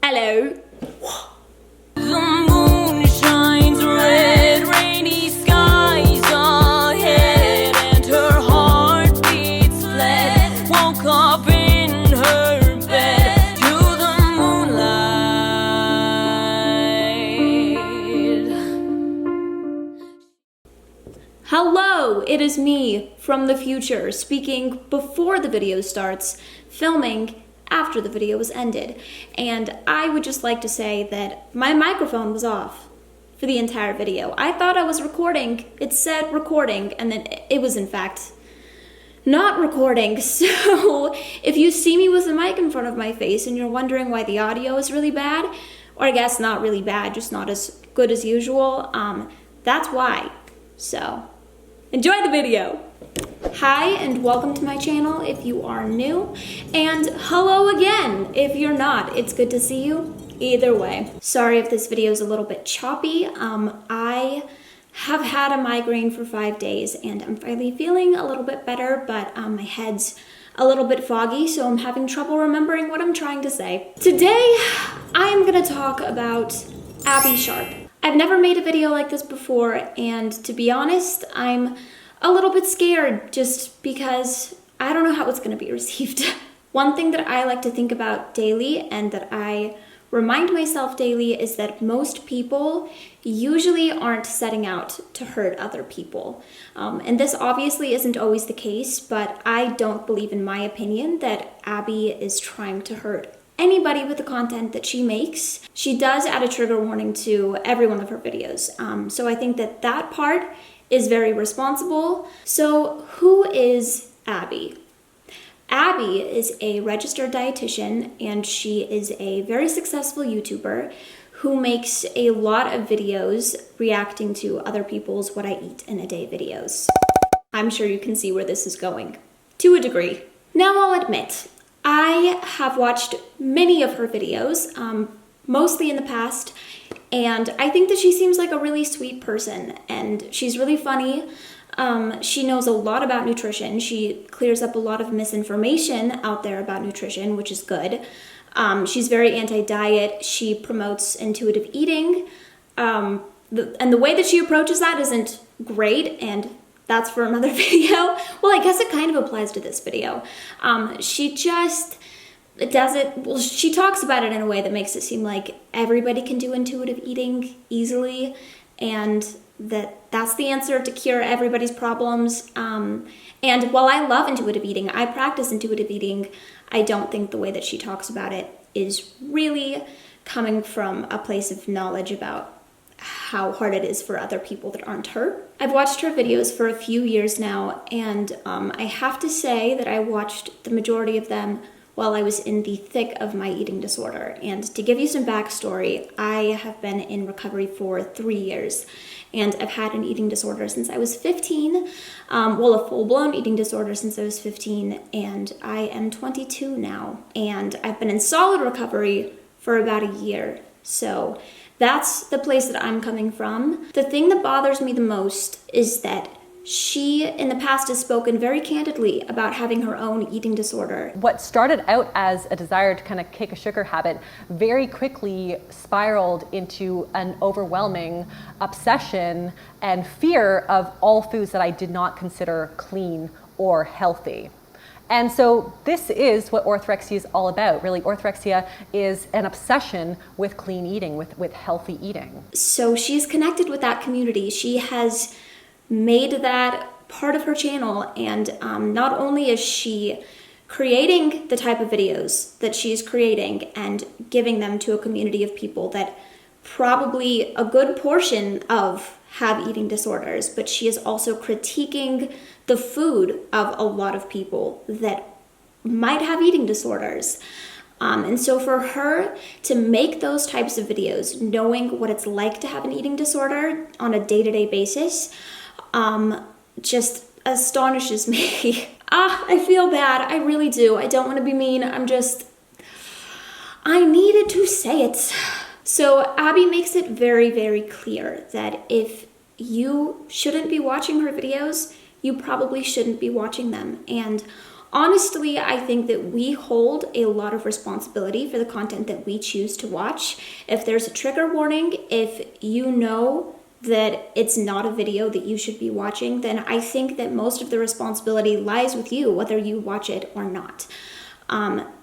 Hello. The moon shines red, rainy skies ahead, and her heart beats fled. Woke up in her bed to the moonlight. Hello, it is me from the future, speaking before the video starts, filming after the video was ended. And I would just like to say that my microphone was off for the entire video. I thought I was recording. It said recording, and then it was in fact not recording. So if you see me with the mic in front of my face and you're wondering why the audio is really bad, or I guess not really bad, just not as good as usual, that's why. So enjoy the video. Hi and welcome to my channel if you are new, and hello again if you're not. It's good to see you either way. Sorry if this video is a little bit choppy. I have had a migraine for 5 days and I'm finally feeling a little bit better, but my head's a little bit foggy, so I'm having trouble remembering what I'm trying to say. Today, I am gonna talk about Abbey Sharp. I've never made a video like this before, and to be honest, I'm a little bit scared just because I don't know how it's going to be received. One thing that I like to think about daily and that I remind myself daily is that most people usually aren't setting out to hurt other people. And this obviously isn't always the case, but I don't believe, in my opinion, that Abbey is trying to hurt anybody with the content that she makes. She does add a trigger warning to every one of her videos. So I think that that part is very responsible. So who is Abbey? Abbey is a registered dietitian, and she is a very successful YouTuber who makes a lot of videos reacting to other people's what I eat in a day videos. I'm sure you can see where this is going, to a degree. Now I'll admit, I have watched many of her videos, mostly in the past, and I think that she seems like a really sweet person, and she's really funny. She knows a lot about nutrition. She clears up a lot of misinformation out there about nutrition, which is good. She's very anti-diet. She promotes intuitive eating. And the way that she approaches that isn't great, and that's for another video. Well, I guess it kind of applies to this video. She just does it, well, she talks about it in a way that makes it seem like everybody can do intuitive eating easily, and that's the answer to cure everybody's problems. And while I love intuitive eating, I practice intuitive eating, I don't think the way that she talks about it is really coming from a place of knowledge about how hard it is for other people that aren't her. I've watched her videos for a few years now, and I have to say that I watched the majority of them while I was in the thick of my eating disorder. And to give you some backstory, I have been in recovery for 3 years, and I've had an eating disorder since I was 15, well, a full-blown eating disorder since I was 15, and I am 22 now, and I've been in solid recovery for about a year. So that's the place that I'm coming from. The thing that bothers me the most is that she, in the past, has spoken very candidly about having her own eating disorder. What started out as a desire to kind of kick a sugar habit very quickly spiraled into an overwhelming obsession and fear of all foods that I did not consider clean or healthy. And so this is what orthorexia is all about. Really, orthorexia is an obsession with clean eating, with healthy eating. So she's connected with that community. She has made that part of her channel, and not only is she creating the type of videos that she's creating and giving them to a community of people that probably a good portion of have eating disorders, but she is also critiquing the food of a lot of people that might have eating disorders. And so for her to make those types of videos, knowing what it's like to have an eating disorder on a day-to-day basis, just astonishes me. I feel bad. I really do. I don't want to be mean. I needed to say it. So Abbey makes it very, very clear that if you shouldn't be watching her videos, you probably shouldn't be watching them. And Honestly, I think that we hold a lot of responsibility for the content that we choose to watch. If there's a trigger warning, if you know that it's not a video that you should be watching, then I think that most of the responsibility lies with you, whether you watch it or not.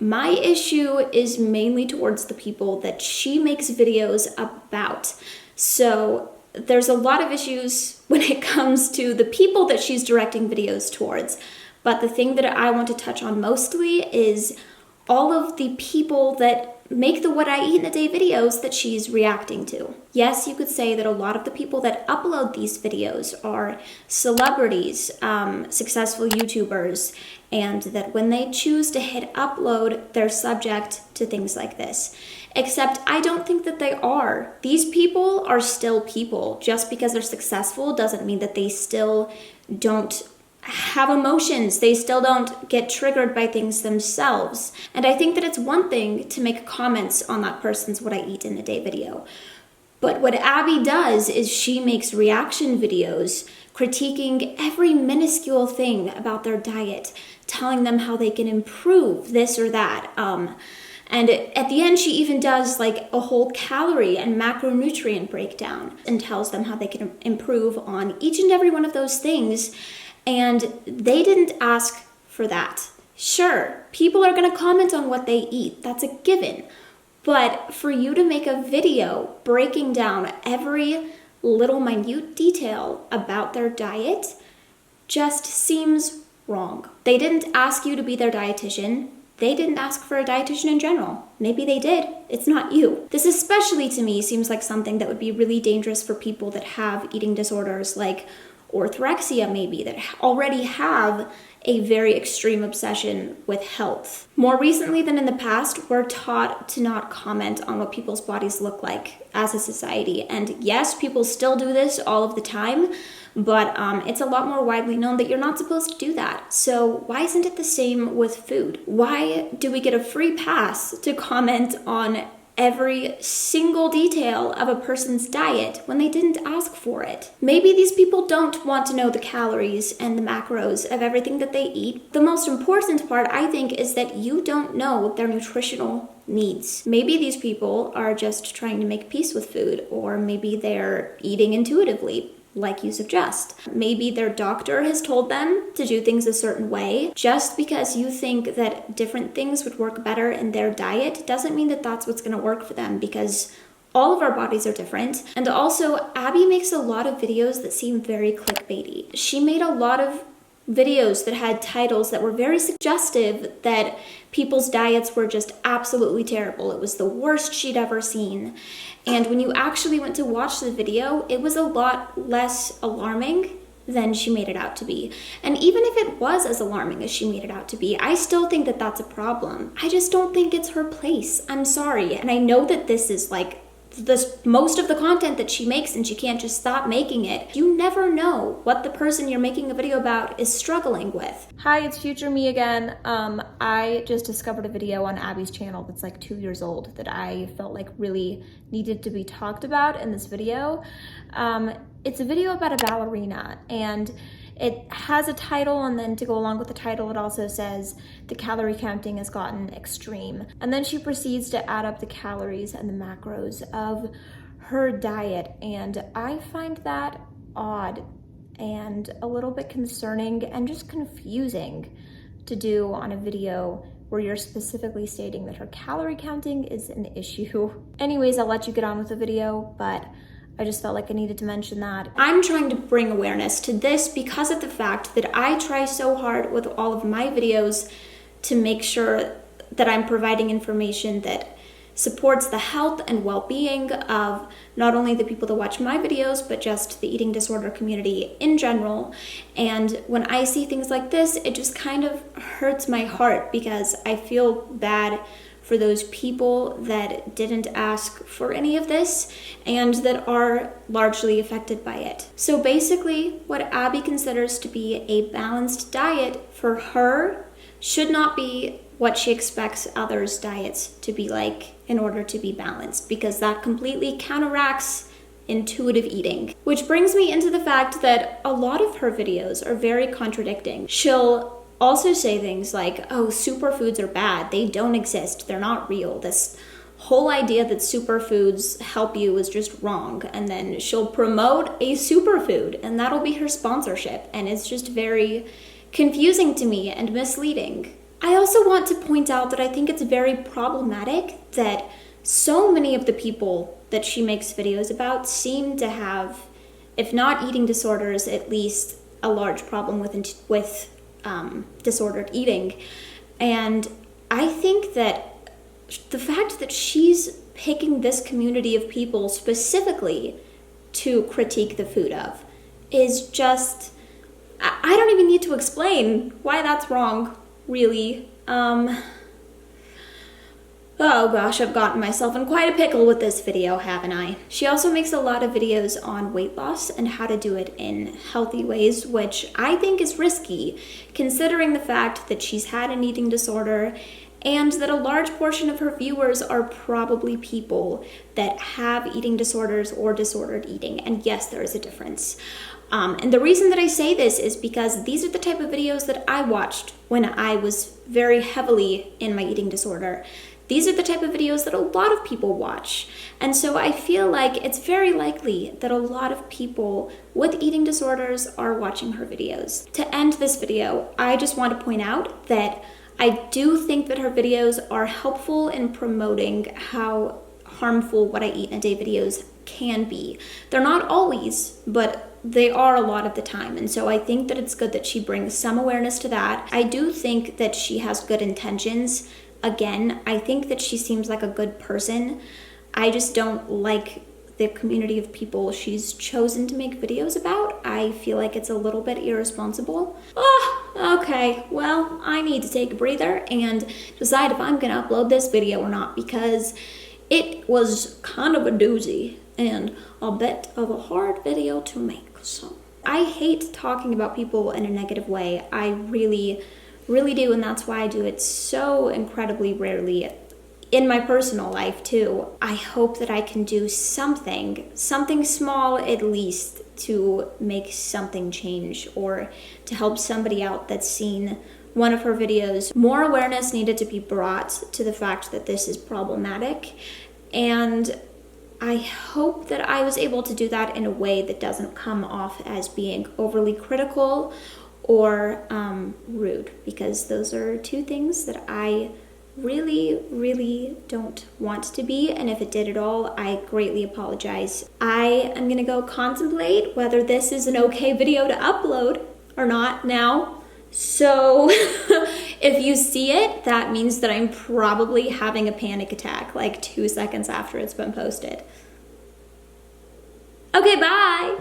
My issue is mainly towards the people that she makes videos about. So there's a lot of issues when it comes to the people that she's directing videos towards. But the thing that I want to touch on mostly is all of the people that make the What I Eat in a Day videos that she's reacting to. Yes, you could say that a lot of the people that upload these videos are celebrities, successful YouTubers, and that when they choose to hit upload, they're subject to things like this. Except I don't think that they are. These people are still people. Just because they're successful doesn't mean that they still don't have emotions. They still don't get triggered by things themselves. And I think that it's one thing to make comments on that person's What I Eat in a Day video. But what Abbey does is she makes reaction videos critiquing every minuscule thing about their diet, telling them how they can improve this or that. And at the end, she even does like a whole calorie and macronutrient breakdown and tells them how they can improve on each and every one of those things. And they didn't ask for that. Sure, people are going to comment on what they eat. That's a given. But for you to make a video breaking down every little minute detail about their diet just seems wrong. They didn't ask you to be their dietitian. They didn't ask for a dietitian in general. Maybe they did. It's not you. This especially to me seems like something that would be really dangerous for people that have eating disorders like orthorexia maybe, that already have a very extreme obsession with health. More recently than in the past, we're taught to not comment on what people's bodies look like as a society. And yes, people still do this all of the time, but it's a lot more widely known that you're not supposed to do that. So why isn't it the same with food? Why do we get a free pass to comment on every single detail of a person's diet when they didn't ask for it? Maybe these people don't want to know the calories and the macros of everything that they eat. The most important part, I think, is that you don't know their nutritional needs. Maybe these people are just trying to make peace with food, or maybe they're eating intuitively, like you suggest. Maybe their doctor has told them to do things a certain way. Just because you think that different things would work better in their diet doesn't mean that that's what's going to work for them, because all of our bodies are different. And also, Abbey makes a lot of videos that seem very clickbaity. She made a lot of videos that had titles that were very suggestive that people's diets were just absolutely terrible. It was the worst she'd ever seen. And when you actually went to watch the video, it was a lot less alarming than she made it out to be. And even if it was as alarming as she made it out to be, I still think that that's a problem. I just don't think it's her place. I'm sorry. And I know that this is like most of the content that she makes and she can't just stop making it. You never know what the person you're making a video about is struggling with. Hi, it's future me again. I just discovered a video on Abbey's channel that's like 2 years old that I felt like really needed to be talked about in this video. It's a video about a ballerina, and it has a title, and then to go along with the title, it also says the calorie counting has gotten extreme. And then she proceeds to add up the calories and the macros of her diet. And I find that odd and a little bit concerning and just confusing to do on a video where you're specifically stating that her calorie counting is an issue. Anyways, I'll let you get on with the video, but I just felt like I needed to mention that. I'm trying to bring awareness to this because of the fact that I try so hard with all of my videos to make sure that I'm providing information that supports the health and well-being of not only the people that watch my videos, but just the eating disorder community in general. And when I see things like this, it just kind of hurts my heart because I feel bad for those people that didn't ask for any of this and that are largely affected by it. So basically, what Abbey considers to be a balanced diet for her should not be what she expects others' diets to be like in order to be balanced, because that completely counteracts intuitive eating. Which brings me into the fact that a lot of her videos are very contradicting. She'll also say things like, oh, superfoods are bad, they don't exist, they're not real. This whole idea that superfoods help you is just wrong. And then she'll promote a superfood and that'll be her sponsorship. And it's just very confusing to me and misleading. I also want to point out that I think it's very problematic that so many of the people that she makes videos about seem to have, if not eating disorders, at least a large problem with disordered eating. And I think that the fact that she's picking this community of people specifically to critique the food of is just, I don't even need to explain why that's wrong, really. Oh gosh, I've gotten myself in quite a pickle with this video, haven't I? She also makes a lot of videos on weight loss and how to do it in healthy ways, which I think is risky, considering the fact that she's had an eating disorder and that a large portion of her viewers are probably people that have eating disorders or disordered eating. And yes, there is a difference. And the reason that I say this is because these are the type of videos that I watched when I was very heavily in my eating disorder. These are the type of videos that a lot of people watch. And so I feel like it's very likely that a lot of people with eating disorders are watching her videos. To end this video, I just want to point out that I do think that her videos are helpful in promoting how harmful what I eat in a day videos can be. They're not always, but they are a lot of the time. And so I think that it's good that she brings some awareness to that. I do think that she has good intentions. Again, I think that she seems like a good person. I just don't like the community of people she's chosen to make videos about. I feel like it's a little bit irresponsible. Okay, well, I need to take a breather and decide if I'm gonna upload this video or not, because it was kind of a doozy and a bit of a hard video to make. So I hate talking about people in a negative way. I really do, and that's why I do it so incredibly rarely in my personal life too. I hope that I can do something small at least, to make something change or to help somebody out that's seen one of her videos. More awareness needed to be brought to the fact that this is problematic, and I hope that I was able to do that in a way that doesn't come off as being overly critical or rude, because those are two things that I really don't want to be, and if it did at all, I greatly apologize. I am gonna go contemplate whether this is an okay video to upload or not now. So if you see it, that means that I'm probably having a panic attack like 2 seconds after it's been posted. Okay, bye!